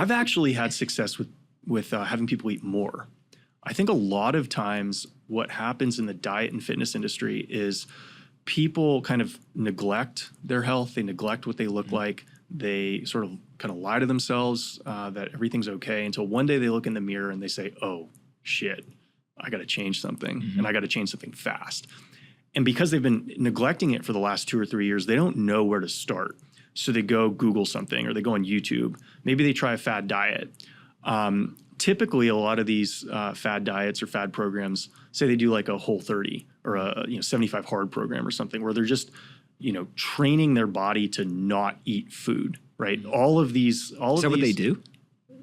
I've actually had success with having people eat more. I think a lot of times what happens in the diet and fitness industry is people kind of neglect their health. They neglect what they look like. They sort of kind of lie to themselves that everything's okay until one day they look in the mirror and they say, oh, shit, I got to change something and I got to change something fast. And because they've been neglecting it for the last 2 or 3 years, they don't know where to start. So they go Google something or they go on YouTube. Maybe they try a fad diet. Typically, a lot of these fad diets or fad programs say they do like a Whole30 or a 75 hard program or something where they're just training their body to not eat food, right? All of these, Is that what they do?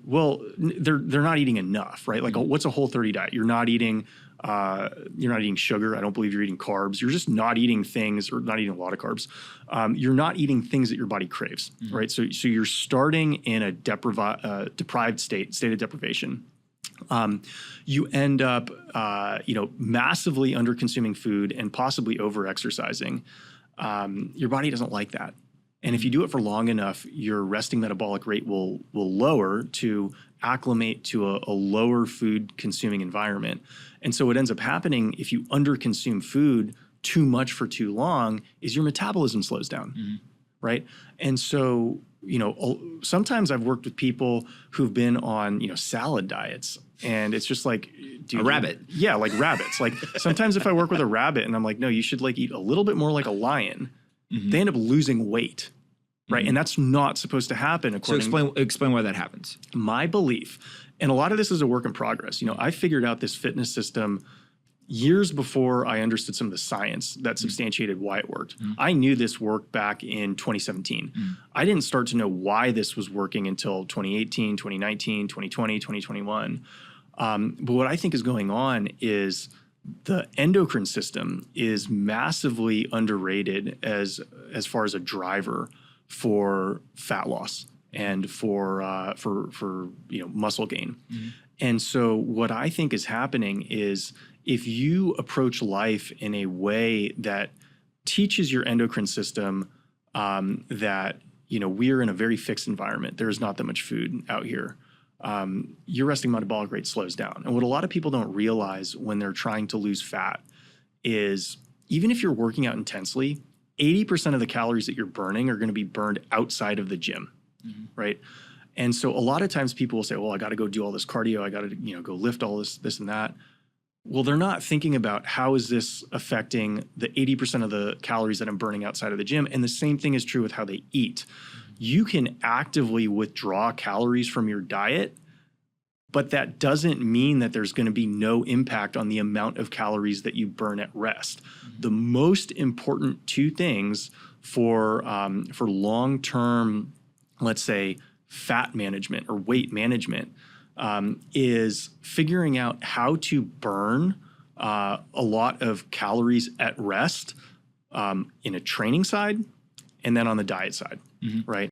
Well, they're not eating enough, right? Like what's a Whole30 diet? You're not eating sugar. I don't believe you're eating carbs. You're just not eating things, or not eating a lot of carbs. You're not eating things that your body craves, right? So you're starting in a deprived state of deprivation. You end up, massively under consuming food and possibly over exercising. Your body doesn't like that. And if you do it for long enough, your resting metabolic rate will lower to acclimate to a lower food consuming environment. And so what ends up happening if you underconsume food too much for too long is your metabolism slows down, right? And so, sometimes I've worked with people who've been on, salad diets, and it's just like, dude, a rabbit. Yeah, like rabbits. Like sometimes if I work with a rabbit and I'm like, no, you should like eat a little bit more like a lion, they end up losing weight, right? And that's not supposed to happen. According So explain why that happens. My belief, and a lot of this is a work in progress. I figured out this fitness system years before I understood some of the science that substantiated why it worked. I knew this worked back in 2017. I didn't start to know why this was working until 2018, 2019, 2020, 2021. But what I think is going on is the endocrine system is massively underrated as far as a driver for fat loss and for muscle gain. And so what I think is happening is if you approach life in a way that teaches your endocrine system that we're in a very fixed environment, there's not that much food out here, your resting metabolic rate slows down. And what a lot of people don't realize when they're trying to lose fat is even if you're working out intensely, 80% of the calories that you're burning are going to be burned outside of the gym, right? And so a lot of times people will say, well, I got to go do all this cardio. I got to, go lift all this and that. Well, they're not thinking about how is this affecting the 80% of the calories that I'm burning outside of the gym. And the same thing is true with how they eat. You can actively withdraw calories from your diet, but that doesn't mean that there's going to be no impact on the amount of calories that you burn at rest. The most important two things for long-term, let's say, fat management or weight management is figuring out how to burn a lot of calories at rest in a training side and then on the diet side, right?